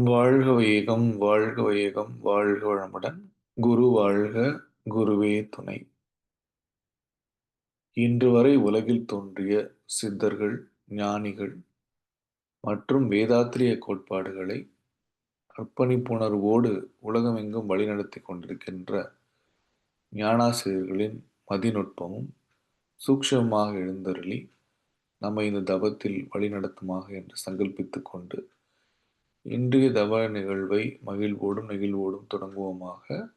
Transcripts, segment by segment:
வாழ்க வையகம், வாழ்க வையகம், வாழ்க வளமுடன். குரு வாழ்க, குருவே துணை. இன்று வரை உலகில் தோன்றிய சித்தர்கள், ஞானிகள் மற்றும் வேதாத்திரிய கோட்பாடுகளை அர்ப்பணிப்புணர்வோடு உலகமெங்கும் வழிநடத்தி கொண்டிருக்கின்ற ஞானாசிரியர்களின் மதிநுட்பமும் சூக்ஷமமாக எழுந்தருளி நம்மை இந்த தவத்தில் வழிநடத்துமாக என்று சங்கல்பித்துக் கொண்டு இன்றைய தவ நிகழ்வை மகிழ்வோடும் நெகிழ்வோடும் தொடங்குவோமாக.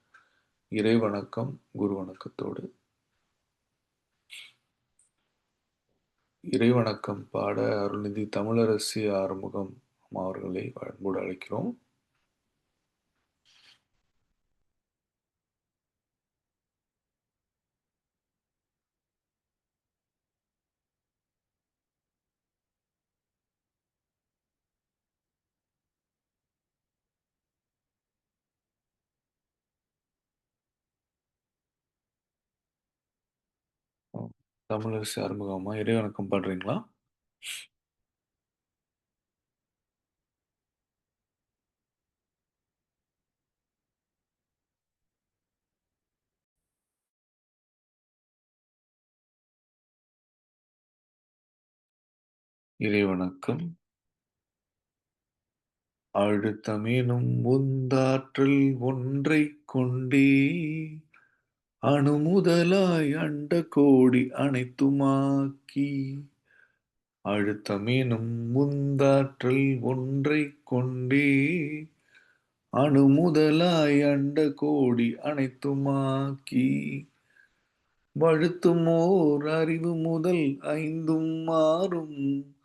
இறை வணக்கம், குரு வணக்கத்தோடு. இறை வணக்கம் பாட அருள்நிதி தமிழரசி ஆறுமுகம் அவர்களை அன்போடு அழைக்கிறோம். தமிழரசி ஆறுமுகமா, இறை வணக்கம் பாடுறீங்களா? இறை வணக்கம். அழுத்தமெனும் உந்தாற்றல் ஒன்றைக் கொண்டே அணுமுதலாய் அண்ட கோடி அனைத்துமாக்கி. அழுத்தமெனும் உந்தாற்றல் ஒன்றைக் கொண்டே அணுமுதலாய் அண்ட கோடி அனைத்துமாக்கி. வழுத்துமோர் அறிவு முதல் ஐந்தும் மாறும்.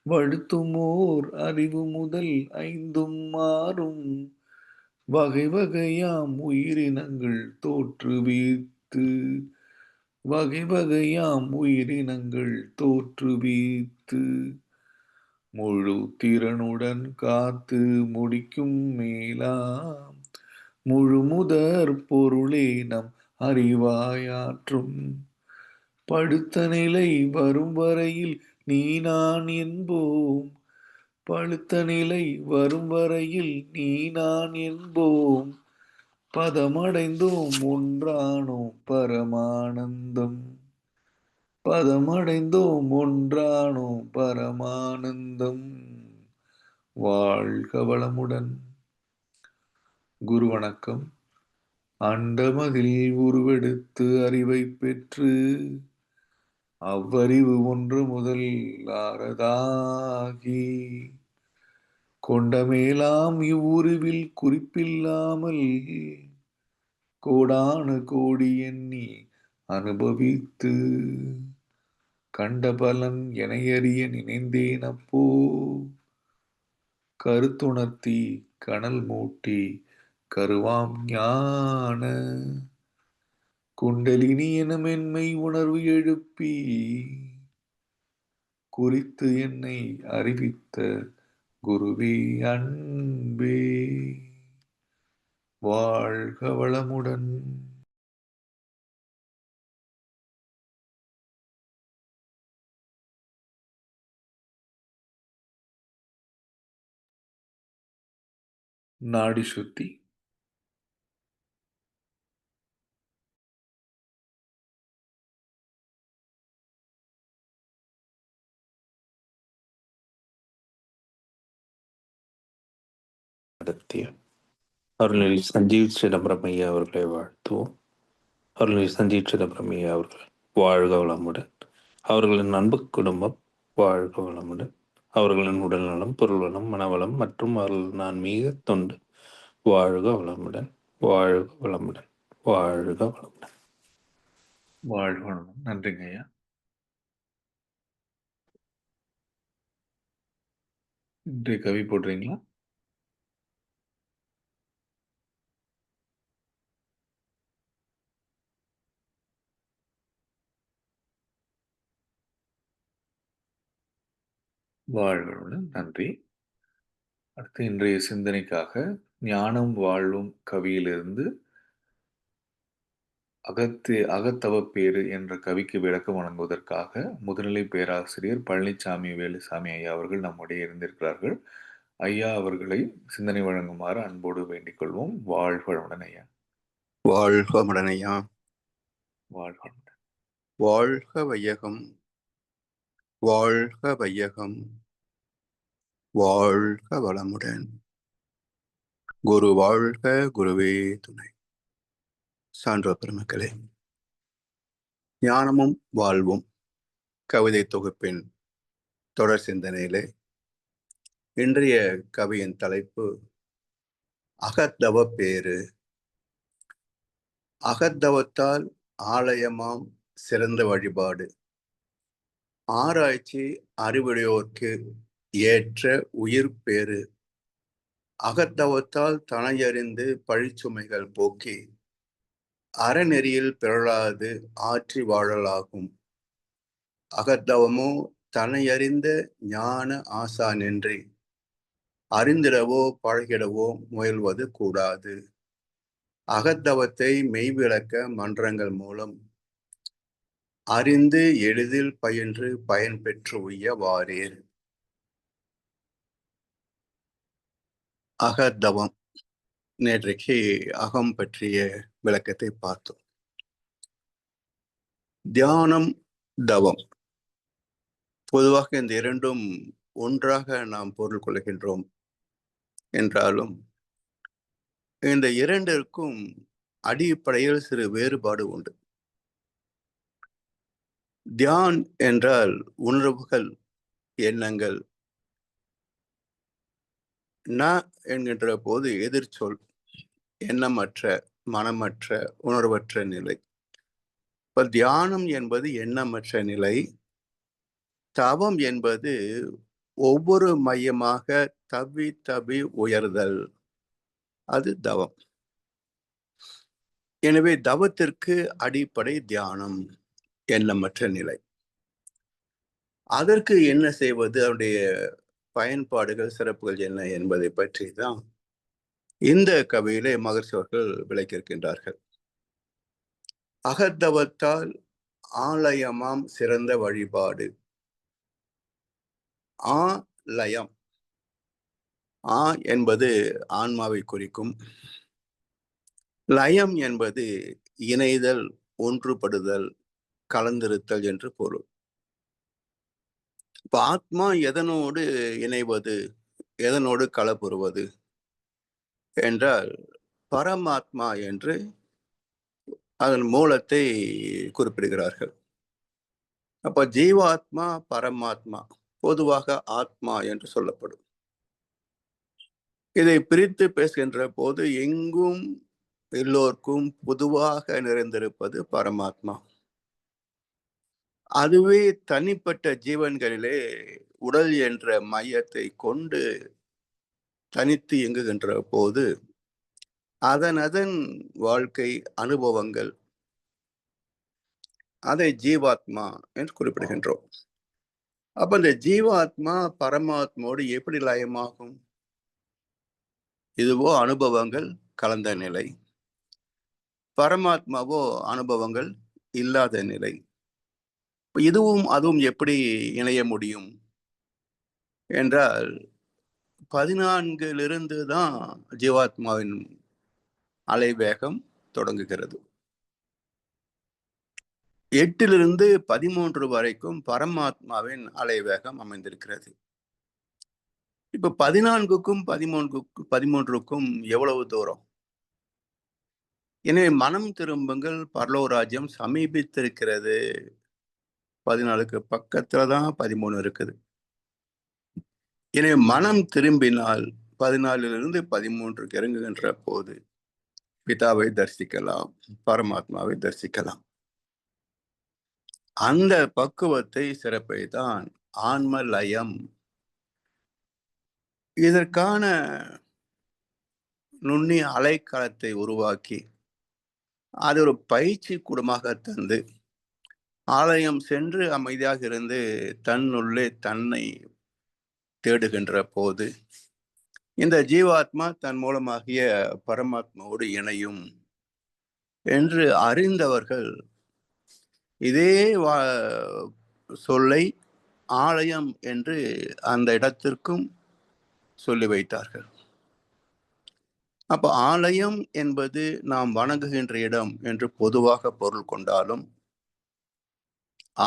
வழுத்துமோர் அறிவு முதல் ஐந்தும் மாறும். வகை வகையாம் உயிரினங்கள் தோற்றுவித்து. வகை வகையாம் உயிரினங்கள் தோற்றுவித்து. முழு திறனுடன் காத்து முடிக்கும் மேலாம் முழு முதற் பொருளே நம் அறிவாயாற்றும். படுத்த நிலை வரும் வரையில் நீ நான் என்போம். பழுத்த நிலை வரும் வரையில் நீ நான் என்போம். பதமடைந்தோம் ஒன்றானோம் பரமானந்தம். பதமடைந்தோம் ஒன்றானோம் பரமானந்தம். வாழ்க வளமுடன். குரு வணக்கம். அண்டமதில் உருவெடுத்து அறிவைப் பெற்று அவ்வறிவு ஒன்று முதல் ஆறதாகி கொண்டமேலாம் இவ்வுருவில் குறிப்பில்லாமல் கோடானு கோடி எண்ணி அனுபவித்து கண்ட பலன் எனையறிய நினைந்தேன் அப்போ. கருத்துணர்த்தி கனல் மூட்டி கருவாம் ஞான குண்டலினி எனும் மென்மை உணர்வு எழுப்பி குறித்து என்னை அறிவித்த குருவே அன்பே. வாழ்க வளமுடன். நாடி சுத்தி. நடத்திய அருள்நிலை சஞ்சீவ் சிதம்பரம் ஐயா அவர்களை வாழ்த்துவோம். அருள்நிலை சஞ்சீவ் சிதம்பரம் ஐயா அவர்கள் வாழ்க வளமுடன். அவர்களின் அன்பு குடும்பம் வாழ்க வளமுடன். அவர்களின் உடல் நலம், பொருள் வளம், மனவளம் மற்றும் அவர்கள் ஆன்மீக தொண்டு வாழ்க வளமுடன். வாழ்க வளமுடன். வாழ்க வளமுடன். வாழ்க வளமுடன். நன்றிங்க ஐயா. இன்றைய கவி போடுறீங்களா? வாழ்க வளமுடன். நன்றி. அடுத்து இன்றைய சிந்தனைக்காக ஞானம் வாழும் கவியிலிருந்து அகத்தவப்பேறு என்ற கவிக்கு விளக்கம் வழங்குவதற்காக முதுநிலை பேராசிரியர் பழனிசாமி வேலுசாமி ஐயா அவர்கள் நம்முடைய இருந்திருக்கிறார்கள். ஐயா அவர்களை சிந்தனை வழங்குமாறு அன்போடு வேண்டிக் கொள்வோம். வாழ்க வளமுடன் ஐயா. வாழ்க வளமுடனையா. வாழ்க வளமுடன். வாழ்க வையகம், வாழ்க வையகம், வாழ்க வளமுடன். குரு வாழ்க, குருவே துணை. சான்றோர் பெருமக்களே, ஞானமும் வாழ்வும் கவிதை தொகுப்பின் தொடர் சிந்தனையிலே இன்றைய கவியின் தலைப்பு அகத்தவ பேறு. அகத்தவத்தால் ஆலயமாம் சிறந்த வழிபாடு, ஆராய்ச்சி அறிவுடையோர்க்கு ஏற்ற உயிர் பேறு. அகத்தவத்தால் தனையறிந்து பழிச்சுமைகள் போக்கி அறநெறியில் பிறழாது ஆற்றி வாழலாகும். அகத்தவமோ தனையறிந்த ஞான ஆசானின்றி அறிந்திடவோ பழகிடவோ முயல்வது கூடாது. அகத்தவத்தை மெய்விளக்க மன்றங்கள் மூலம் அறிந்து எளிதில் பயின்று பயன் பெற்று உய்ய வாரீர். அகத்தவம். நேற்றைக்கு அகம் பற்றிய விளக்கத்தை பார்த்தோம். தியானம், தவம், பொதுவாக இந்த இரண்டும் ஒன்றாக நாம் பொருள் கொள்கின்றோம் என்றாலும் இந்த இரண்டிற்கும் அடிப்படையில் சிறு வேறுபாடு உண்டு. தியான் என்றால் உணர்வுகள், எண்ணங்கள். ந என்கின்ற போது எதிர்ச்சொல், எண்ணமற்ற, மனமற்ற, உணர்வற்ற நிலை. இப்ப தியானம் என்பது எண்ணமற்ற நிலை. தவம் என்பது ஒவ்வொரு மையமாக தவி தவி உயர்தல், அது தவம். எனவே தவத்திற்கு அடிப்படை தியானம், எண்ணமற்ற நிலை. அதற்கு என்ன செய்வது, அதனுடைய பயன்பாடுகள், சிறப்புகள் என்ன என்பதை பற்றி தான் இந்த கவியிலே மகர்ஷி அவர்கள் விளக்கியிருக்கின்றார்கள். அகத்தவத்தால் ஆலயமாம் சிறந்த வழிபாடு. ஆலயம், ஆ என்பது ஆன்மாவை குறிக்கும். லயம் என்பது இணைதல், ஒன்றுபடுதல், கலந்திருத்தல் என்று பொருள். இப்ப ஆத்மா எதனோடு இணைவது, எதனோடு கலப்புறுவது என்றால் பரமாத்மா என்று அதன் மூலத்தை குறிப்பிடுகிறார்கள். அப்ப ஜீவாத்மா, பரமாத்மா, பொதுவாக ஆத்மா என்று சொல்லப்படும். இதை பிரித்து பேசுகின்ற போது எங்கும் எல்லோருக்கும் பொதுவாக நிறைந்திருப்பது பரமாத்மா. அதுவே தனிப்பட்ட ஜீவன்களிலே உடல் என்ற மையத்தை கொண்டு தனித்து இயங்குகின்ற போது அதன் வாழ்க்கை அனுபவங்கள், அதை ஜீவாத்மா என்று குறிப்பிடுகின்றோம். அப்ப இந்த ஜீவாத்மா பரமாத்மாவோடு எப்படி லயமாகும்? இதுவோ அனுபவங்கள் கலந்த நிலை, பரமாத்மாவோ அனுபவங்கள் இல்லாத நிலை. இதுவும் அதுவும் எப்படி இணைய முடியும் என்றால் 14 தான் ஜீவாத்மாவின் அலைவேகம் தொடங்குகிறது. 8 13 வரைக்கும் பரமாத்மாவின் அலைவேகம் அமைந்திருக்கிறது. இப்ப 14க்கும் 13க்கும் எவ்வளவு தூரம்? எனவே மனம் திரும்புங்கள், பரலோராஜ்யம் சமீபித்திருக்கிறது. 14க்கு பக்கத்துலதான் 13 இருக்குது. எனவே மனம் திரும்பினால் 14 13க்கு இறங்குகின்ற போது பிதாவை தரிசிக்கலாம், பரமாத்மாவை தரிசிக்கலாம். அந்த பக்குவத்தை, சிறப்பை தான் ஆன்ம லயம். இதற்கான நுண்ணிய அலைக்களத்தை உருவாக்கி அது ஒரு பயிற்சி கூடமாக தந்து ஆலயம் சென்று அமைதியாக இருந்து தன்னுள்ளே தன்னை தேடுகின்ற போது இந்த ஜீவாத்மா தன் மூலமாகிய பரமாத்மாவோடு இணையும் என்று அறிந்தவர்கள் இதே சொல்லை ஆலயம் என்று அந்த இடத்திற்கும் சொல்லி வைத்தார்கள். அப்ப ஆலயம் என்பது நாம் வணங்குகின்ற இடம் என்று பொதுவாக பொருள் கொண்டாலும்,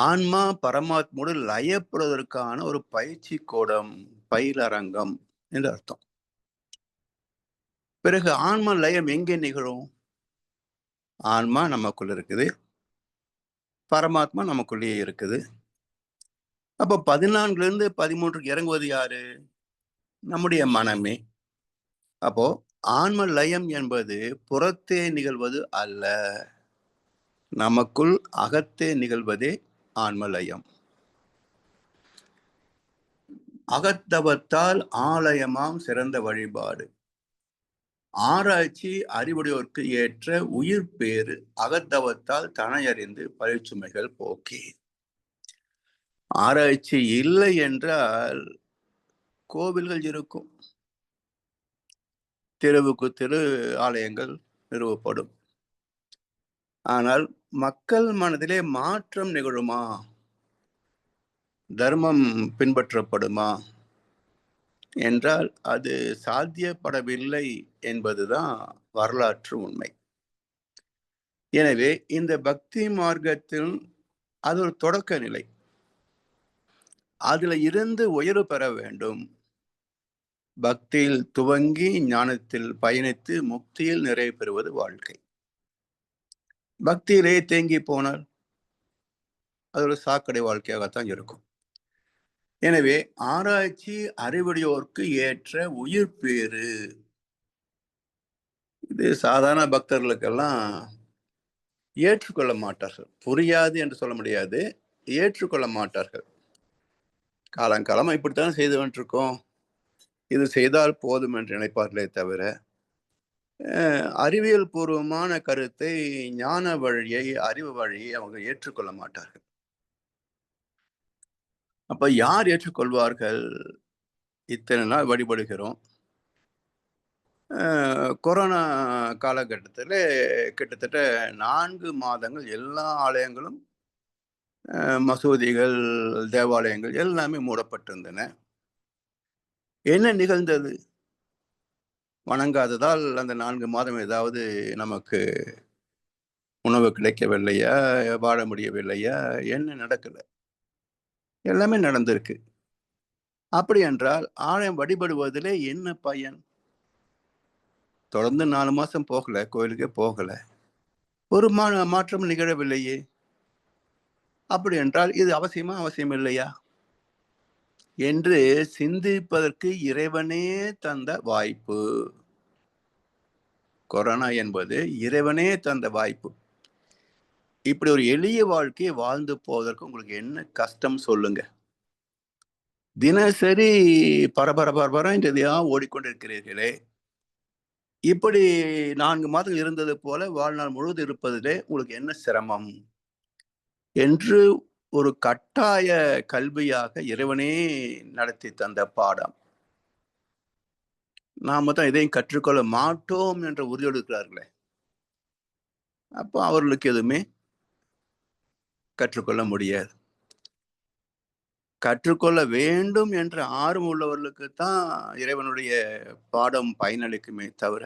ஆன்மா பரமாத்மோடு லயப்படுவதற்கான ஒரு பயிற்சி கூடம், பயிலரங்கம் என்று அர்த்தம். பிறகு ஆன்ம லயம் எங்கே நிகழும்? ஆன்மா நமக்குள்ள இருக்குது, பரமாத்மா நமக்குள்ளேயே இருக்குது. அப்ப 14லிருந்து 13க்கு இறங்குவது யாரு? நம்முடைய மனமே. அப்போ ஆன்ம லயம் என்பது புறத்தே நிகழ்வது அல்ல, நமக்குள் அகத்தே நிகழ்வதே ஆன்ம லயம். அகத்தவத்தால் ஆலயமாம் சிறந்த வழிபாடு. ஆராய்ச்சி அறிவுடையோர்க்கு ஏற்ற உயிர் பேறு. அகத்தவத்தால் தனையறிந்து பழிச்சுமைகள் போக்கி. ஆராய்ச்சி இல்லை என்றால் கோவில்கள் இருக்கும், தெருவுக்கு தெரு ஆலயங்கள் நிறுவப்படும். ஆனால் மக்கள் மனதிலே மாற்றம் நிகழுமா? தர்மம் பின்பற்றப்படுமா என்றால் அது சாத்தியப்படவில்லை என்பதுதான் வரலாற்று உண்மை. எனவே இந்த பக்தி மார்க்கத்தில் அது ஒரு தொடக்க நிலை. அதுல இருந்து உயர்வு பெற வேண்டும். பக்தியில் துவங்கி ஞானத்தில் பயணித்து முக்தியில் நிறைவு பெறுவது வாழ்க்கை. பக்தியிலே தேங்கி போனால் அது ஒரு சாக்கடை வாழ்க்கையாகத்தான் இருக்கும். எனவே ஆராய்ச்சி அறிவுடையோர்க்கு ஏற்ற உயிர் பேறு. இது சாதாரண பக்தர்களுக்கெல்லாம் ஏற்றுக்கொள்ள மாட்டார்கள். புரியாது என்று சொல்ல முடியாது, ஏற்றுக்கொள்ள மாட்டார்கள். காலங்காலமா இப்படித்தான் செய்து வந்துருக்கோம், இது செய்தால் போதும் என்று நினைப்பார்களே தவிர, அறிவியல் பூர்வமான கருத்தை, ஞான வழியை, அறிவு வழியை அவங்க ஏற்றுக்கொள்ள மாட்டார்கள். அப்ப யார் ஏற்றுக்கொள்வார்கள்? இத்தனை நாள் வழிபடுகிறோம். கொரோனா காலகட்டத்தில் கிட்டத்தட்ட 4 மாதங்கள் எல்லா ஆலயங்களும், மசூதிகள், தேவாலயங்கள் எல்லாமே மூடப்பட்டிருந்தன. என்ன நிகழ்ந்தது? வணங்காததால் அந்த 4 மாதம் ஏதாவது நமக்கு உணவு கிடைக்கவில்லையா, வாழ முடியவில்லையா, என்ன நடக்கல? எல்லாமே நடந்திருக்கு. அப்படி என்றால் ஆலயம் வழிபடுவதிலே என்ன பயன்? தொடர்ந்து 4 மாசம் போகல, கோயிலுக்கே போகல, ஒரு மாற்றம் நிகழவில்லையே. அப்படி என்றால் இது அவசியமா, அவசியம் இல்லையா என்று சிந்திப்பதற்கு இறைவனே தந்த வாய்ப்பு. கொரோனா என்பது இறைவனே தந்த வாய்ப்பு. இப்படி ஒரு எளிய வாழ்க்கையை வாழ்ந்து போவதற்கு உங்களுக்கு என்ன கஷ்டம் சொல்லுங்க? தினசரி பரபர எதையா ஓடிக்கொண்டிருக்கிறீர்களே. இப்படி 4 மாதங்கள் இருந்தது போல வாழ்நாள் முழுவதும் இருப்பதிலே உங்களுக்கு என்ன சிரமம் என்று ஒரு கட்டாய கல்வியாக இறைவனே நடத்தி தந்த பாடம். நாம தான் எதையும் கற்றுக்கொள்ள மாட்டோம் என்ற உறுதியோடு இருக்கிறார்களே. அப்போ அவர்களுக்கு எதுவுமே கற்றுக்கொள்ள முடியாது. கற்றுக்கொள்ள வேண்டும் என்ற ஆர்வம் உள்ளவர்களுக்கு தான் இறைவனுடைய பாடம் பயனளிக்குமே தவிர,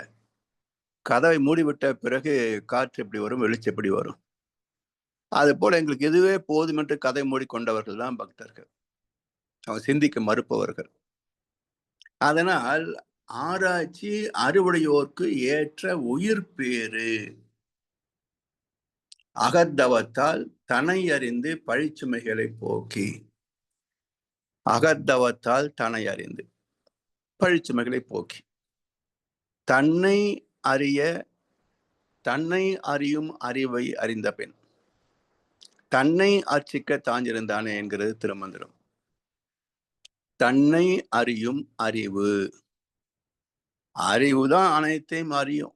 கதவை மூடிவிட்ட பிறகு காற்று எப்படி வரும், வெளிச்சம் எப்படி வரும்? அது போல எங்களுக்கு இதுவே போதும் என்று கதை மூடிக்கொண்டவர்கள் தான் பக்தர்கள். அவங்க சிந்திக்க மறுப்பவர்கள். அதனால் ஆராய்ச்சி அறிவுடையோர்க்கு ஏற்ற உயிர் பேறு. அகத்தவத்தால் தனை அறிந்து பழிச்சுமைகளை போக்கி. அகத்தவத்தால் தனை அறிந்து பழிச்சுமைகளை போக்கி. தன்னை அறிய, தன்னை அறியும் அறிவை அறிந்த பெண் தன்னை அர்ச்சிக்க தாஞ்சிருந்தானே என்கிறது திருமந்திரம். தன்னை அறியும் அறிவு. அறிவுதான் அனைத்தையும் அறியும்.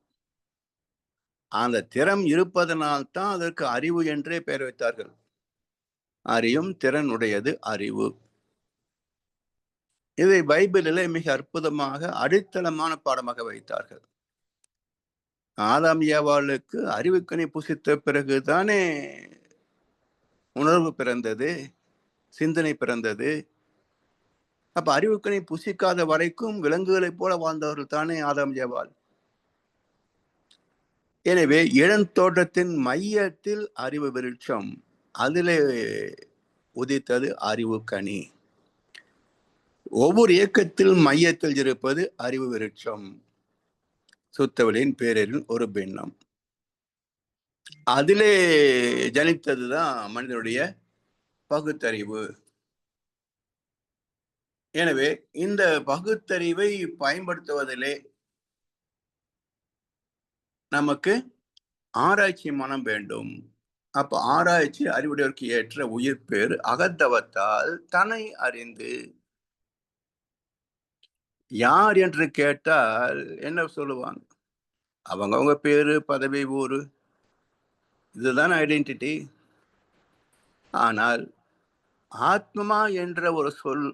அந்த திறம் இருப்பதனால்தான் அதற்கு அறிவு என்றே பெயர் வைத்தார்கள். அறியும் திறன் உடையது அறிவு. இதை பைபிளிலே மிக அற்புதமாக அடித்தளமான பாடமாக வைத்தார்கள். ஆதாம் ஏவாளுக்கு அறிவுக்கனி புசித்த பிறகுதானே உணர்வு பிறந்தது, சிந்தனை பிறந்தது. அப்ப அறிவுக்கனை புசிக்காத வரைக்கும் விலங்குகளைப் போல வாழ்ந்தவர்கள் தானே ஆதாம் ஏவாள். எனவே இளந்தோட்டத்தின் மையத்தில் அறிவு விருட்சம், அதிலே உதித்தது அறிவு கனி. ஒவ்வொரு இயக்கத்தில் மையத்தில் இருப்பது அறிவு விருட்சம், சுத்தவெளியின் பேரரின் ஒரு பின்னம். அதிலே ஜனித்ததுதான் மனிதனுடைய பகுத்தறிவு. எனவே இந்த பகுத்தறிவை பயன்படுத்துவதிலே நமக்கு ஆராய்ச்சி மனம் வேண்டும். அப்ப ஆராய்ச்சி அறிவுடையவருக்கு ஏற்ற உயிர் பேர் அகத்தவத்தால் தன்னை அறிந்து. யார் என்று கேட்டால் என்ன சொல்லுவாங்க? அவங்க பேரு, பதவி, ஊரு, இதுதான் ஐடென்டிட்டி. ஆனால் ஆத்மா என்ற ஒரு சொல்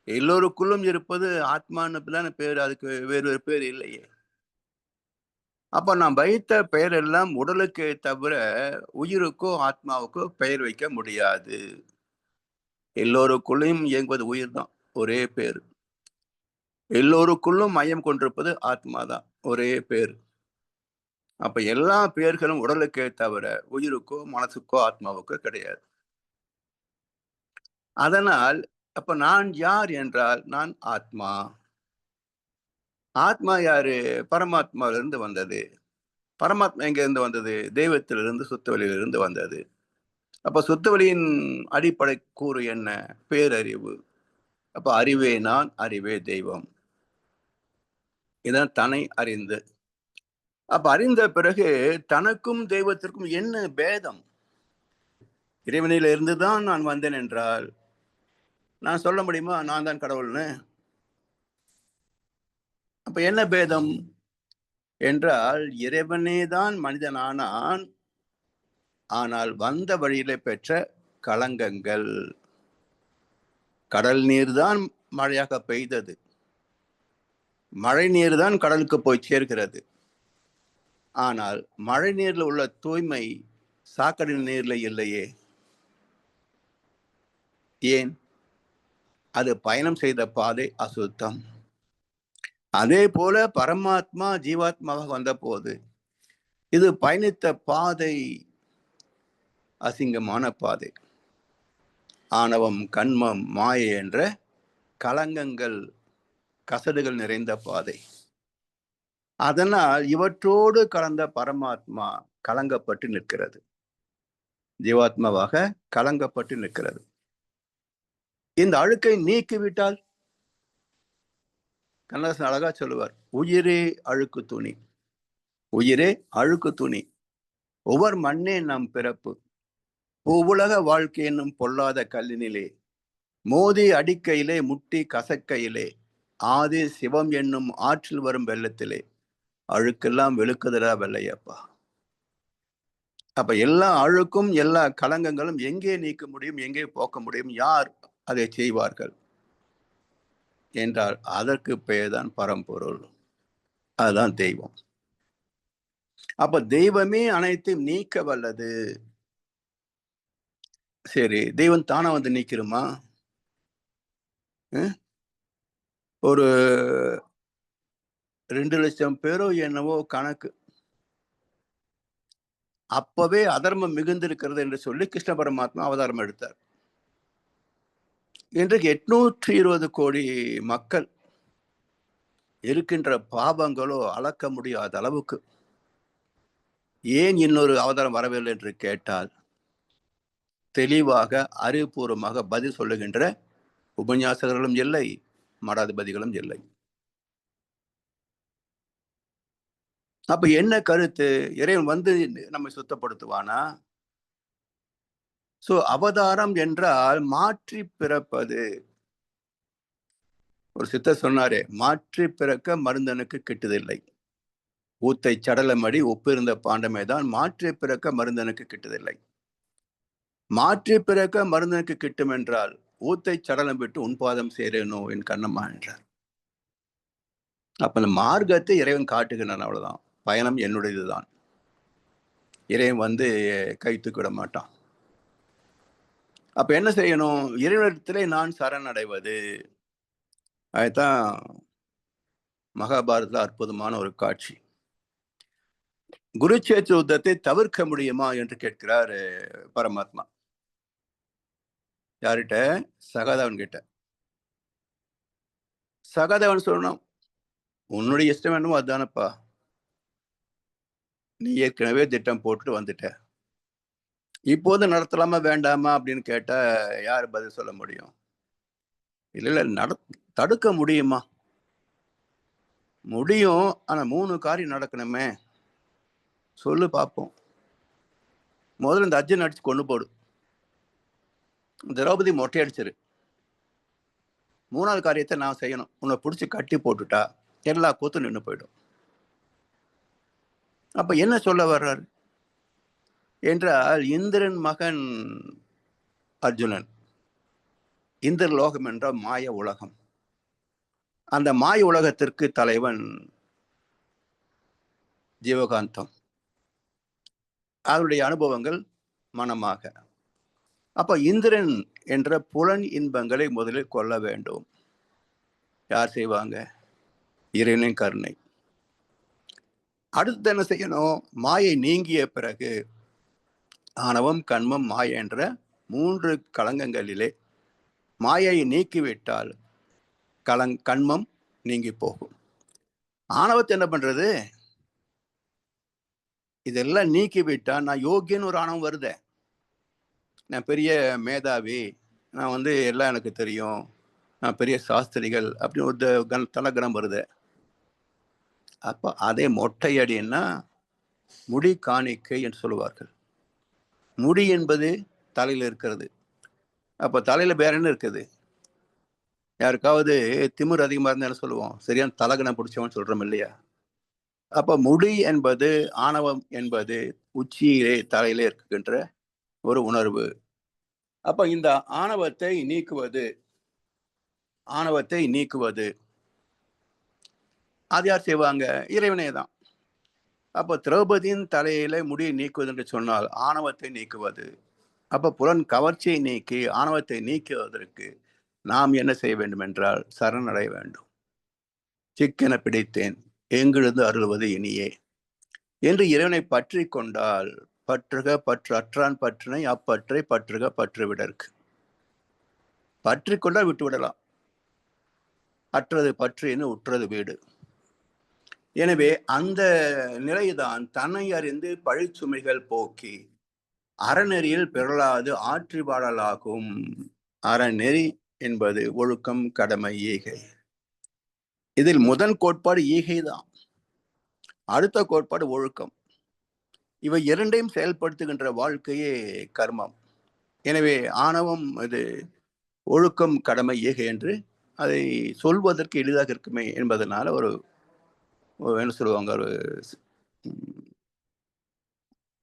எல்லோருக்குள்ளும் இருப்பது ஆத்மான்னு தானே பேர், அதுக்கு வேறு பேர் இல்லையே. அப்ப நான் வைத்த பெயர் எல்லாம் உடலுக்கே தவிர உயிருக்கோ ஆத்மாவுக்கோ பெயர் வைக்க முடியாது. எல்லோருக்குள்ளையும் இயங்குவது உயிர் தான், ஒரே பேர். எல்லோருக்குள்ளும் மையம் கொண்டிருப்பது ஆத்மா தான், ஒரே பேர். அப்ப எல்லா பெயர்களும் உடலுக்கே தவிர உயிருக்கோ மனசுக்கோ ஆத்மாவுக்கோ கிடையாது. அதனால் அப்ப நான் யார் என்றால் நான் ஆத்மா. ஆத்மா யாரு? பரமாத்மாவிலிருந்து வந்தது. பரமாத்மா எங்க இருந்து வந்தது? தெய்வத்திலிருந்து, சுத்தவெளியிலிருந்து வந்தது. அப்ப சுத்தவெளியின் அடிப்படை கூறு என்ன? பேரறிவு. அப்ப அறிவே நான், அறிவே தெய்வம். இதான் தன்னை அறிந்து. அப்ப அறிந்த பிறகு தனக்கும் தெய்வத்திற்கும் என்ன பேதம்? இறைவனில இருந்துதான் நான் வந்தேன் என்றால் நான் சொல்ல முடியுமா நான் தான் கடவுள்னு? அப்ப என்ன பேதம் என்றால், இறைவனே தான் மனிதனானான், ஆனால் வந்த வழியில பெற்ற களங்கங்கள். கடல் நீர் தான் மழையாக பெய்தது, மழை நீர் தான் கடலுக்கு போய் சேர்க்கிறது. ஆனால் மழை நீர்ல உள்ள தூய்மை சாக்கடை நீர்ல இல்லையே. ஏன்? அது பயணம் செய்த பாதை அசுத்தம். அதே போல பரமாத்மா ஜீவாத்மாவாக வந்த போது இது பயணித்த பாதை அசிங்கமான பாதை. ஆணவம், கண்மம், மாயை என்ற களங்கங்கள், கசடுகள் நிறைந்த பாதை. அதனால் இவற்றோடு கலந்த பரமாத்மா கலங்கப்பட்டு நிற்கிறது, ஜீவாத்மாவாக கலங்கப்பட்டு நிற்கிறது. இந்த அழுக்கை நீக்கிவிட்டால், கண்ணதாசன் அழகா சொல்லுவார், உயிரே அழுக்கு துணி, உயிரே அழுக்கு துணி, ஒவ்வொரு மண்ணே நம் பிறப்பு, பூவுலக வாழ்க்கை என்னும் பொல்லாத கல்லினிலே மோதி அடிக்கையிலே முட்டி கசக்கையிலே ஆதி சிவம் என்னும் ஆற்றில் வரும் வெள்ளத்திலே அழுக்கெல்லாம் வெளுக்குதரா வெள்ளையப்பா. அப்ப எல்லா அழுக்கும் எல்லா களங்கங்களும் எங்கே நீக்க முடியும், எங்கே போக்க முடியும், யார் அதை செய்வார்கள் என்றால் அதற்கு பெயர்தான் பரம்பொருள், அதுதான் தெய்வம். அப்ப தெய்வமே அனைத்தையும் நீக்க வல்லது. சரி, தெய்வம் தானா வந்து நீக்கிருமா? ஒரு 2 லட்சம் பேரோ என்னவோ கணக்கு, அப்பவே அதர்மம் மிகுந்திருக்கிறது என்று சொல்லி கிருஷ்ண பரமாத்மா அவதாரம் எடுத்தார். இன்றைக்கு 820 கோடி மக்கள் இருக்கின்ற பாவங்களோ அளக்க முடியாத அளவுக்கு. ஏன் இன்னொரு அவதாரம் வரவில்லை என்று கேட்டால், தெளிவாக அறிவுபூர்வமாக பதில் சொல்லுகின்ற உபன்யாசகர்களும் இல்லை, மடாதிபதிகளும் இல்லை. அப்ப என்ன கருத்து? இறைவன் வந்து நம்மை சுத்தப்படுத்துவானா? சோ அவதாரம் என்றால் மாற்றி பிறப்பது. ஒரு சித்தர் சொன்னாரே, மாற்றி பிறக்க மருந்தனுக்கு கிட்டுதில்லை, ஊத்தை சடலமடி ஒப்பிருந்த பாண்டமே தான் மாற்றி பிறக்க மருந்தனுக்கு கிட்டுதில்லை. மாற்றி பிறக்க மருந்தனுக்கு கிட்டும் என்றால் ஊத்தை சடலம் விட்டு உன் பாதம் சேரேனோ என் கண்ணம்மா என்றார். அப்ப அந்த மார்க்கத்தை இறைவன் காட்டுகிறான், அவ்வளவுதான். பயணம் என்னுடையதுதான், இறைவன் வந்து கை தூக்கிவிட மாட்டான். அப்ப என்ன செய்யணும்? இறைவனிடத்திலே நான் சரணடைவது. அதுதான் மகாபாரதத்துல அற்புதமான ஒரு காட்சி. குருச்சேத்திர யுத்தத்தை தவிர்க்க முடியுமா என்று கேட்கிறார் பரமாத்மா. யார்கிட்ட? சகாதேவன் கிட்ட. சகாதேவன் சொல்லணும், உன்னுடைய இஷ்டம் என்னமோ அதுதானப்பா, நீ ஏற்கனவே திட்டம் போட்டுட்டு வந்துட்ட, இப்போது நடத்தலாமா வேண்டாமா அப்படின்னு கேட்டா யார் பதில் சொல்ல முடியும்? இல்ல தடுக்க முடியுமா? முடியும். ஆனா 3 காரியம் நடக்கணுமே. சொல்லு பார்ப்போம். முதல்ல இந்த அர்ஜுன் அடிச்சு கொண்டு போடு, திரௌபதி மொட்டை அடிச்சிரு. 3வது காரியத்தை நான் செய்யணும். உன்னை பிடிச்சி கட்டி போட்டுட்டா எல்லா கூத்தும் நின்று போயிடும். அப்ப என்ன சொல்ல வர்றாரு என்றால், இந்திரன் மகன் அர்ஜுனன். இந்திர லோகம் என்ற மாய உலகம். அந்த மாய உலகத்திற்கு தலைவன் ஜீவகாந்தம். அவருடைய அனுபவங்கள் மனமாக. அப்ப இந்திரன் என்ற புலன் இன்பங்களை முதலில் கொள்ள வேண்டும். யார் செய்வாங்க? இறைவனின் கருணை. அடுத்து என்ன செய்யணும்? மாயை நீங்கிய பிறகு ஆணவம், கண்மம், மாயை என்ற 3 களங்கங்களிலே மாயையை நீக்கிவிட்டால் கண்மம் நீங்கி போகும். ஆணவத்தை என்ன பண்றது? இதெல்லாம் நீக்கிவிட்டா நான் யோகியன்னு ஒரு ஆணவம் வருதே, நான் பெரிய மேதாவி, நான் எல்லாம் எனக்கு தெரியும், நான் பெரிய சாஸ்திரிகள் அப்படின்னு ஒரு தலகணம் வருது. அப்ப அதே மொட்டையடின்னா முடி காணிக்கை என்று சொல்லுவார்கள். முடி என்பது தலையில இருக்கிறது. அப்ப தலையில வேற என்ன இருக்குது? யாருக்காவது திமிர் அதிகமா இருந்தா என்ன சொல்லுவோம்? சரியான தலகணம் பிடிச்சவன் சொல்றோம் இல்லையா? அப்ப முடி என்பது, ஆணவம் என்பது உச்சியிலே தலையிலே இருக்கின்ற ஒரு உணர்வு. அப்ப இந்த ஆணவத்தை நீக்குவது அது யார் செய்வாங்க? இறைவனே தான். அப்ப திரௌபதியின் தலையில முடியை நீக்குவது என்று சொன்னால் ஆணவத்தை நீக்குவது. அப்ப புலன் கவர்ச்சியை நீக்கி ஆணவத்தை நீக்குவதற்கு நாம் என்ன செய்ய வேண்டும் என்றால் சரணடைய வேண்டும். சிக்கென பிடித்தேன், எங்கிருந்து அருள்வது இனியே என்று இறைவனை பற்றி கொண்டால், பற்றுக பற்று அற்றான் பற்றினை அப்பற்றை பற்றுக பற்று விடற்கு. பற்றி கொண்டால் விட்டு விடலாம். அற்றது பற்று என்று உற்றது வீடு. எனவே அந்த நிலைதான் தன்னை அறிந்து பழிச்சுமைகள் போக்கி அறநெறியில் பிறளாது ஆற்றி வாழலாகும். அறநெறி என்பது ஒழுக்கம், கடமை, ஈகை. இதில் முதல் கோட்பாடு ஈகை தான். அடுத்த கோட்பாடு ஒழுக்கம். இவை இரண்டையும் செயல்படுத்துகின்ற வாழ்க்கையே கர்மம். எனவே ஆணவம் அது ஒழுக்கம், கடமை, ஈகை என்று அதை சொல்வதற்கு எளிதாக இருக்குமே என்பதனால ஒரு என்ன சொல்லுவாங்க, ஒரு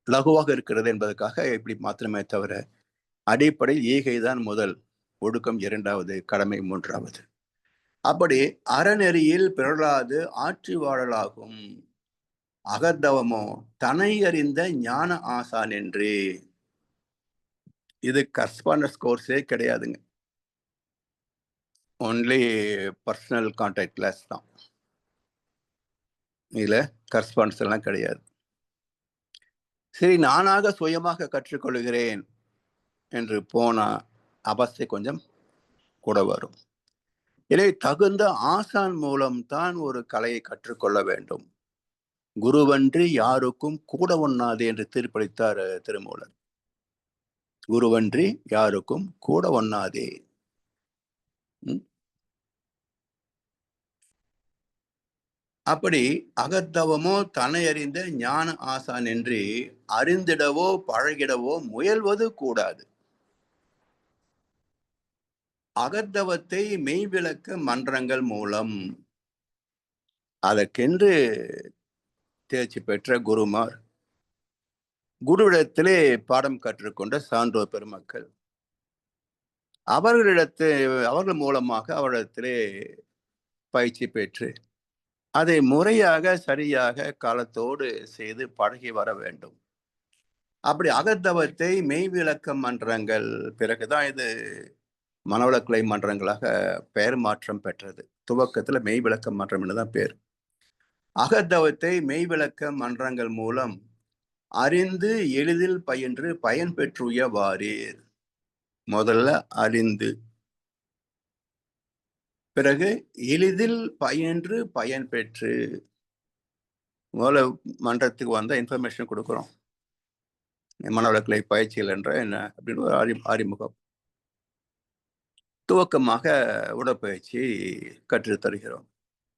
லகுவாக இருக்கிறது என்பதற்காக இப்படி மாத்திரமே தவிர அடிப்படையில் ஈகை தான் முதல், ஒழுக்கம் 2வது, கடமை 3வது. அப்படி அறநெறியில் பிறளாது ஆற்றி வாழலாகும். அகத்தவமோ தனை அறிந்த ஞான ஆசான் என்று. இது கரஸ்பாண்டன்ஸ் கோர்ஸே கிடையாதுங்க. ஒன்லி பர்சனல் கான்டாக்ட் கிளாஸ் தான். இதுல கரஸ்பாண்டன்ஸ் எல்லாம் கிடையாது. சரி, நானாக சுயமாக கற்றுக்கொள்கிறேன் என்று போனா அவஸ்தை கொஞ்சம் கூட வரும். எனவே தகுந்த ஆசான் மூலம் தான் ஒரு கலையை கற்றுக்கொள்ள வேண்டும். குருவன்றி யாருக்கும் கூட ஒண்ணாது என்று தீர்ப்பளித்தார் திருமூலர். குருவன்றி யாருக்கும் கூட ஒண்ணாதே. அப்படி அகத்தவமோ தன்னை அறிந்த ஞான ஆசான் என்று அறிந்திடவோ பழகிடவோ முயல்வது கூடாது. அகத்தவத்தை மெய்விளக்க மன்றங்கள் மூலம் அதற்கென்று தேர்ச்சி பெற்ற குருமார், குருவிடத்திலே பாடம் கற்றுக்கொண்ட சான்றோர் பெருமக்கள், அவர்கள் மூலமாக அவரிடத்திலே பயிற்சி பெற்று அதை முறையாக சரியாக காலத்தோடு செய்து பழகி வர வேண்டும். அப்படி அகத்தவத்தை மெய் விளக்க மன்றங்கள் பிறகுதான் இது மனவளக்கலை மன்றங்களாக பெயர் மாற்றம் பெற்றது. துவக்கத்துல மெய் விளக்க மன்றம் என்றுதான் பேர். அகத்தவத்தை மெய் விளக்க மன்றங்கள் மூலம் அறிந்து எளிதில் பயின்று பயன் பெற்றுய வாரீர். முதல்ல அறிந்து, பிறகு எளிதில் பயின்று பயன் பெற்று. முதல்ல மன்றத்துக்கு வந்த இன்ஃபர்மேஷன் கொடுக்குறோம். மனவளக்கலை பயிற்சிகள் என்ற என்ன அப்படின்னு ஒரு அறிமுகம். துவக்கமாக உடற்பயிற்சி கற்றுத் தருகிறோம்.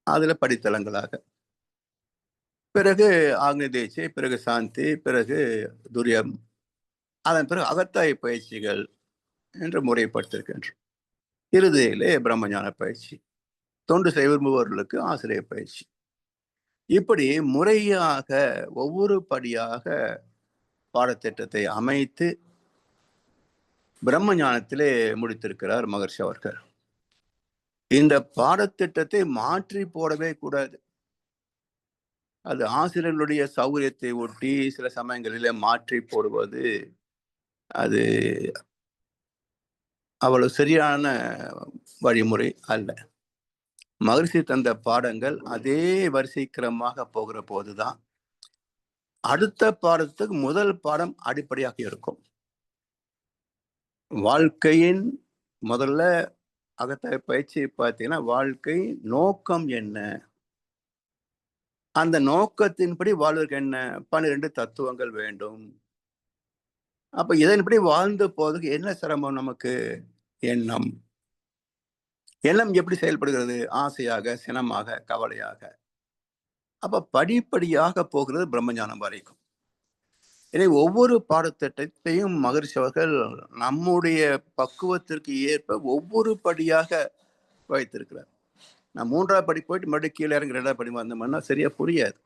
அதுல படித்தளங்களாக பிறகு ஆக்னி தீட்சை, பிறகு சாந்தி, பிறகு துரியம், அதன் பிறகு அகத்தாய் பயிற்சிகள் என்று முறைப்படுத்திருக்கின்றோம். இறுதியிலே பிரம்மஞான பயிற்சி, தொண்டு செய்ய விரும்புபவர்களுக்கு ஆசிரியர் பயிற்சி. இப்படி முறையாக ஒவ்வொரு படியாக பாடத்திட்டத்தை அமைத்து பிரம்ம ஞானத்திலே முடித்திருக்கிறார் மகர்ஷி அவர்கள். இந்த பாடத்திட்டத்தை மாற்றி போடவே கூடாது. அது ஆசிரியர்களுடைய சௌகரியத்தை ஒட்டி சில சமயங்களிலே மாற்றி போடுவது அது அவ்வளவு சரியான வழிமுறை அல்ல. மகர்ஷி தந்த பாடங்கள் அதே வரிசைக்கிரமாக போகிற போதுதான் அடுத்த பாடத்துக்கு முதல் பாடம் அடிப்படையாக இருக்கும். வாழ்க்கையின் முதல்ல அகத்த பயிற்சி பார்த்தீங்கன்னா, வாழ்க்கை நோக்கம் என்ன, அந்த நோக்கத்தின்படி வாழ்வதற்கு என்ன 12 தத்துவங்கள் வேண்டும். அப்ப இதன்படி வாழ்ந்து போவதற்கு என்ன சிரமம் நமக்கு? எண்ணம். எண்ணம் எப்படி செயல்படுகிறது? ஆசையாக, சினமாக, கவலையாக. அப்ப படிப்படியாக போகிறது பிரம்மஞானம் வரைக்கும். எனவே ஒவ்வொரு பாடத்திட்டத்தையும் மகர்ஷி அவர்கள் நம்முடைய பக்குவத்திற்கு ஏற்ப ஒவ்வொரு படியாக வைத்திருக்கிறார். நான் 3ஆவது படி போயிட்டு மறுபடியும் கீழே இறங்கி 2ஆவது படி வந்தோம்னா சரியா புரியாது.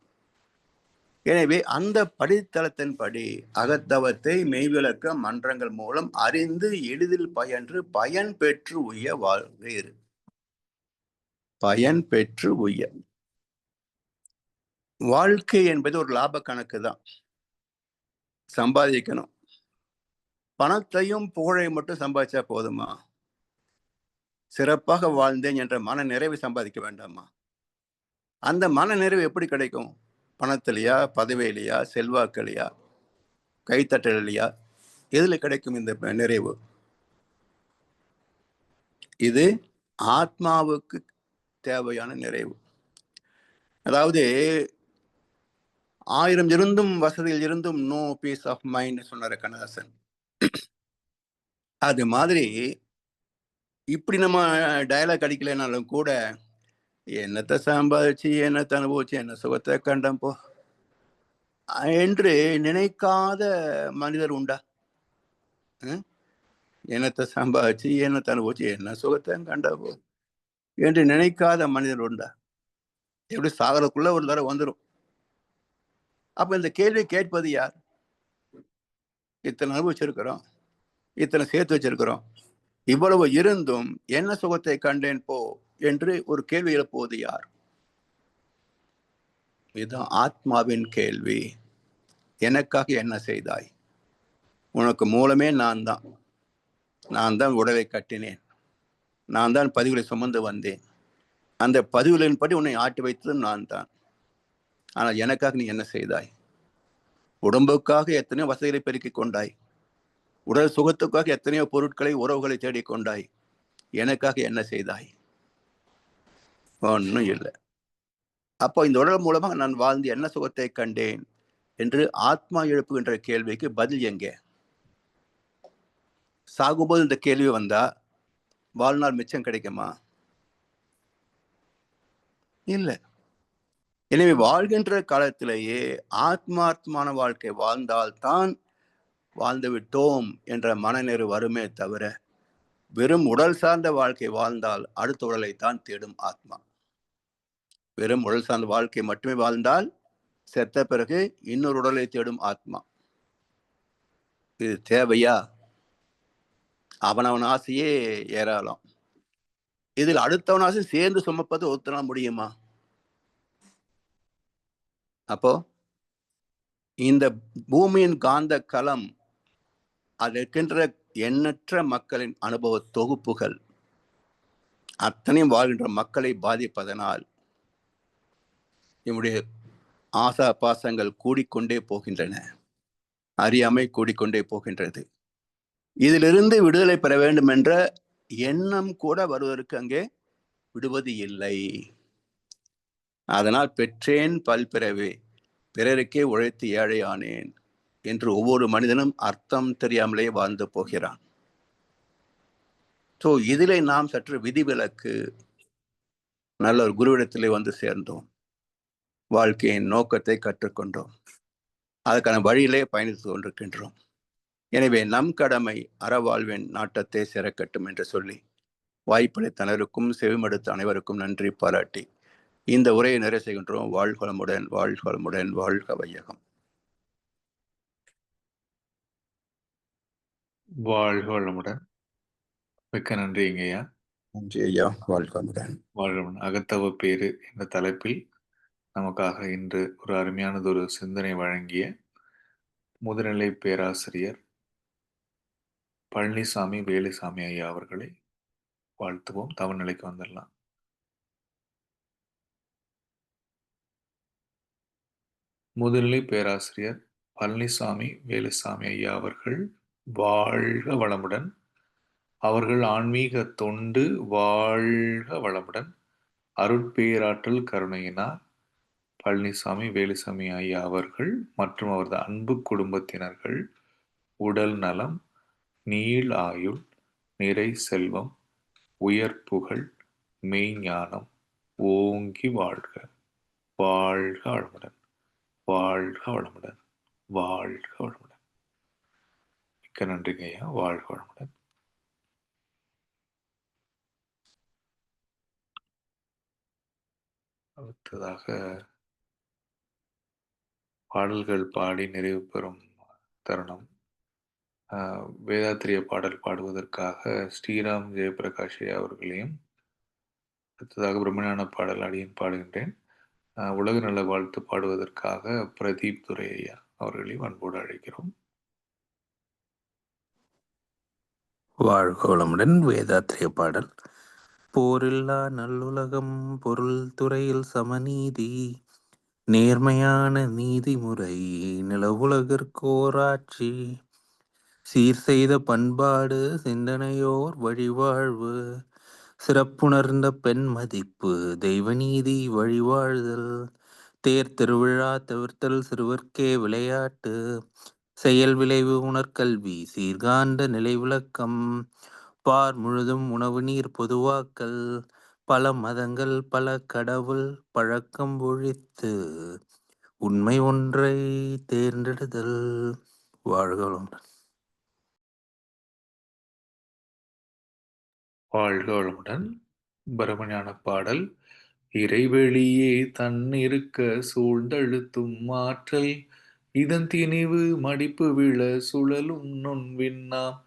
எனவே அந்த படித்தளத்தின்படி அகத்தவத்தை மெய்விளக்க மன்றங்கள் மூலம் அறிந்து எளிதில் பயின்று பயன் பெற்று உய்ய வாழ்வீர். பயன் பெற்று உய்ய. வாழ்க்கை என்பது ஒரு லாப கணக்கு தான். சம்பாதிக்கணும். பணத்தையும் புகழையும் மட்டும் சம்பாதிச்சா போதுமா? சிறப்பாக வாழ்ந்தேன் என்ற மன நிறைவை சம்பாதிக்க வேண்டாமா? அந்த மன நிறைவு எப்படி கிடைக்கும்? பணத்திலையா, பதவியிலையா, செல்வாக்கிலையா, கைத்தட்டலையா? எதுல கிடைக்கும் இந்த நிறைவு? இது ஆத்மாவுக்கு தேவையான நிறைவு. அதாவது 1000 இருந்தும் வசதியில் இருந்தும் நோ பீஸ் ஆஃப் மைண்ட் சொன்னார் கண்ணதாசன். அது மாதிரி இப்படி நம்ம டயலாக் அடிக்கலைனாலும் கூட என்னத்தை சம்பாதிச்சு, என்னத்தை அனுபவிச்சு, என்ன சுகத்தை கண்டம் போ என்று நினைக்காத மனிதர் உண்டா? என்னத்தை சம்பாதிச்சு, என்னத்தை அனுபவிச்சு, என்ன சுகத்தை கண்டா போ என்று நினைக்காத மனிதர் உண்டா? எப்படி சாகரக்குள்ள ஒரு தடவை வந்துடும். அப்ப இந்த கேள்வி கேட்பது யார்? இத்தனை அனுபவிச்சிருக்கிறோம், இத்தனை சேர்த்து வச்சிருக்கிறோம், இவ்வளவு இருந்தும் என்ன சுகத்தை கண்டேன் போ என்று ஒரு கேள்வி எழுப்புவது யார்? இதுதான் ஆத்மாவின் கேள்வி. எனக்காக என்ன செய்தாய்? உனக்கு மூலமே நான் தான். நான் தான் உடலை கட்டினேன், நான் தான் பதிவுகளை சுமந்து வந்தேன், அந்த பதிவுகளின்படி உன்னை ஆட்டி வைத்ததும் நான் தான். ஆனால் எனக்காக நீ என்ன செய்தாய்? உடம்புக்காக எத்தனையோ வசதிகளை பெருக்கிக் கொண்டாய், உடல் சுகத்துக்காக எத்தனையோ பொருட்களை, உறவுகளை தேடிக்கொண்டாய். எனக்காக என்ன செய்தாய்? ஒன்றும் இல்லை. அப்போ இந்த உடல் மூலமாக நான் வாழ்ந்து என்ன சுகத்தை கண்டேன் என்று ஆத்மா எழுப்புகின்ற கேள்விக்கு பதில் எங்கே? சாகும்போது இந்த கேள்வி வந்தா வாழ்நாள் மிச்சம் கிடைக்குமா? இல்லை. எனவே வாழ்கின்ற காலத்திலேயே ஆத்மார்த்தமான வாழ்க்கை வாழ்ந்தால்தான் வாழ்ந்து விட்டோம் என்ற மனநிறைவு வருமே தவிர, வெறும் உடல் சார்ந்த வாழ்க்கை வாழ்ந்தால் அடுத்த உடலை தான் தேடும் ஆத்மா. வெறும் உடல் சார்ந்த வாழ்க்கை மட்டுமே வாழ்ந்தால் செத்த பிறகு இன்னொரு உடலை தேடும் ஆத்மா. இது தேவையா? அவனவன் ஆசையே ஏறாலாம். இதில் அடுத்தவன் ஆசை சேர்ந்து சுமப்பது ஒருத்தனால் முடியுமா? அப்போ இந்த பூமியின் காந்த களம் அது இருக்கின்ற எண்ணற்ற மக்களின் அனுபவ தொகுப்புகள் அத்தனையும் வாழ்கின்ற மக்களை பாதிப்பதனால் நம்முடைய ஆசா பாசங்கள் கூடிக்கொண்டே போகின்றன, அறியாமை கூடிக்கொண்டே போகின்றது. இதிலிருந்து விடுதலை பெற வேண்டும் என்ற எண்ணம் கூட வருவதற்கு அங்கே விடுவது இல்லை. அதனால் பெற்றேன் பல்பிறவே பிறருக்கே உழைத்து ஏழையானேன் என்று ஒவ்வொரு மனிதனும் அர்த்தம் தெரியாமலே வாழ்ந்து போகிறான். ஸோ இதிலே நாம் சற்று விதிவிலக்கு நல்ல ஒரு குருவிடத்திலே வந்து சேர்ந்தோம், வாழ்க்கையின் நோக்கத்தை கற்றுக்கொண்டோம், அதுக்கான வழியிலே பயணித்து கொண்டிருக்கின்றோம். எனவே நம் கடமை அறவாழ்வின் நாட்டத்தை சிறக்கட்டும் என்று சொல்லி வாய்ப்பளித்தனருக்கும் செவிமடுத்த அனைவருக்கும் நன்றி பாராட்டி இந்த உரையை நிறைவு செய்கின்றோம். வாழ்வளமுடன், வாழ்வளமுடன், வாழ்க வையகம். வாழ்க வளமுடன். மிக்க நன்றிங்க ஐயா. நன்றி ஐயா. வாழ்வளமுடன். வாழ்வளமுடன். அகத்தவ பேரு என்ற தலைப்பில் நமக்காக இன்று ஒரு அருமையானதொரு சிந்தனை வழங்கிய முதுநிலை பேராசிரியர் பழனிசாமி வேலுசாமி ஐயா அவர்களை வாழ்த்துவோம். தமிழ்நிலைக்கு வந்துடலாம். முதுநிலை பேராசிரியர் பழனிசாமி வேலுசாமி ஐயா அவர்கள் வாழ்க வளமுடன். அவர்கள் ஆன்மீக தொண்டு வாழ்க வளமுடன். அருட்பேராற்றல் கருணையினார் பழனிசாமி வேலுசாமி ஐயா அவர்கள் மற்றும் அவரது அன்பு குடும்பத்தினர்கள் உடல் நலம், நீள் ஆயுள், நிறை செல்வம், உயர் புகழ், மெய்ஞானம் ஓங்கி வாழ்க. வாழ்க வளமுடன். வாழ்க வளமுடன். வாழ்க வளமுடன். மிக்க நன்றிங்க ஐயா. வாழ்க வளமுடன். அடுத்ததாக பாடல்கள் பாடி நிறைவு பெறும் தருணம். வேதாத்திரிய பாடல் பாடுவதற்காக ஸ்ரீராம் ஜெயபிரகாஷ் ஐயா அவர்களையும், அடுத்ததாக பிரம்மஞான பாடல் அடியேன் பாடுகின்றேன். உலக நல வாழ்த்து பாடுவதற்காக பிரதீப் துரை ஐயா அவர்களையும் அன்போடு அழைக்கிறோம். வாழ்க வளமுடன். வேதாத்திரிய பாடல். போரில்லா நல்லுலகம், பொருள் துறையில் சமநீதி, நேர்மையான நீதிமுறை, நிலவுலகிற்கோராட்சி, சீர் செய்த பண்பாடு, சிந்தனையோர் வழிவாழ்வு, சிறப்புணர்ந்த பெண் மதிப்பு, தெய்வநீதி வழிவாழ்தல், தேர் திருவிழா தவிர்த்தல், சிறுவர்க்கே விளையாட்டு, செயல் விளைவு உணர்கல்வி, சீர்காந்த நிலை விளக்கம், பார் முழுதும் உணவு நீர் பொதுவாக்கல், பல மதங்கள் பல கடவுள் பழக்கம் ஒழித்து, உண்மை ஒன்றை தேர்ந்தெடுதல். வாழ்க வளமுடன். வாழ்க வளமுடன். பிரம்மஞான பாடல். இறைவெளியே தன்னிருக்க சூழ்ந்தழுத்தும் ஆற்றல், இதன் திணிவு மடிப்பு விழ சுழலும் நுண்விண்ணாம்,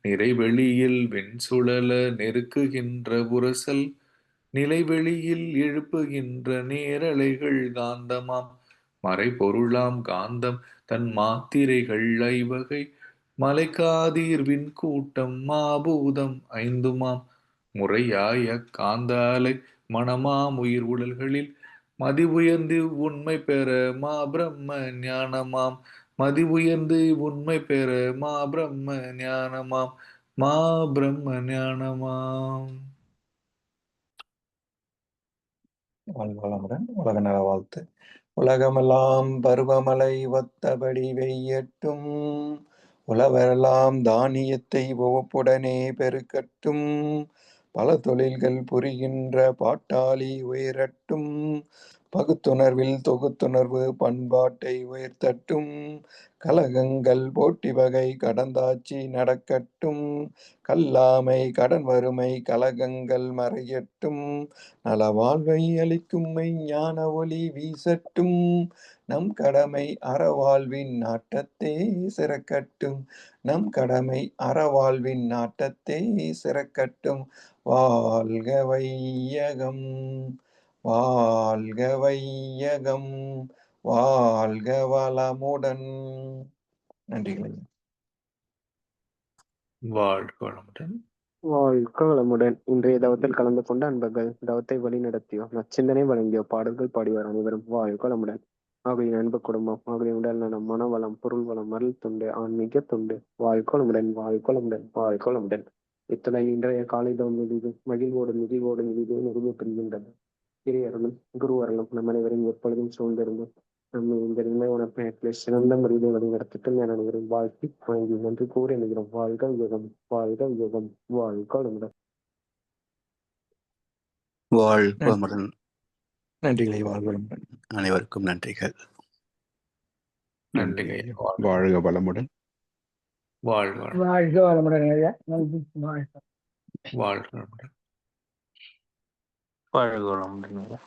நிறைவெளியில் வெண்சுழல நெருக்குகின்ற உரசல், நிலைவெளியில் எழுப்புகின்ற நேரலைகள் காந்தமாம், மறைபொருளாம் காந்தம் தன் மாத்திரைகள் ஐவகை, மலைக்காதீர்வின் கூட்டம் மாபூதம் ஐந்துமாம், முறையாய காந்த அலை மனமாம் உயிர் உடல்களில் மதி உயர்ந்து உண்மை பெற மா பிரம்ம ஞானமாம், மதி உயர்ந்து உண்மை பெற மா பிரம்ம ஞானமாம், மா பிரம்ம ஞானமாம். வளமுடன். உலக நல வாழ்த்து. உலகமெல்லாம் பருவமழை ஒத்தபடி வெய்யட்டும், உழவரெல்லாம் தானியத்தை உவப்புடனே பெருக்கட்டும், பல தொழில்கள் புரிகின்ற பாட்டாளி உயரட்டும், பகுத்துணர்வில் தொகுத்துணர்வு பண்பாட்டை உயர்த்தட்டும், கலகங்கள் போட்டி வகை கடந்தாட்சி நடக்கட்டும், கல்லாமை கடன் வறுமை கலகங்கள் மறையட்டும், நல வாழ்வை அளிக்கும் மெய்ஞான ஒளி வீசட்டும், நம் கடமை அறவாழ்வின் நாட்டத்தே சிறக்கட்டும், நம் கடமை அறவாழ்வின் நாட்டத்தே சிறக்கட்டும். வாழ்க வையகம், வாழ்க வையகம், வாழ்க வளமுடன். நன்றிகள் ஐயா. வாழ்க வளமுடன். வாழ்க வளமுடன். இன்றைய தவத்தில் கலந்து கொண்ட அன்பர்கள், தவத்தை வழி நடத்தியோ, நச்சிந்தனை வழங்கியோ, பாடல்கள் பாடியோர் அனைவரும் வாழ்க வளமுடன். அவர்களின் அன்பு குடும்பம், அவர்களின் உடல் நலம், மனவளம், பொருள் வளம், அருள் துண்டு, ஆன்மீக துண்டு, வாழ்க வளமுடன், வாழ்க வளமுடன், வாழ்க வளமுடன். இத்துடன் இன்றைய காலை தவம் நிதிவு மகிழ்வோடு நிதிவோடு நிதிவு நிறுவ பெறுகின்றது. இறையர்களும் குரு அருளும் நம் அனைவரும் எப்பொழுதும் சூழ்ந்திருந்தும் நம்ம இந்த நிலை உணர்ப்பை சிறந்த முறையில் வழிநடத்திட்டு என அனைவரும் வாழ்த்தி வழங்கி நன்றி கூறி என்கிறோம். வாழ்க யுகம், வாழ்க யுகம், வாழ்க வளமுடன். வாழ்க வளமுடன். நன்றிகளை வாழ்க வளமுடன். அனைவருக்கும் நன்றிகள். நன்றிங்க ஐயா. வாழ்க வளமுடன். வாழ்க வளமுடன். வாழ்க வளமுடன் ஐயா. நன்றி. வாழ்க வாழ்க வளமுடன். வாழ்க வளமுடன்.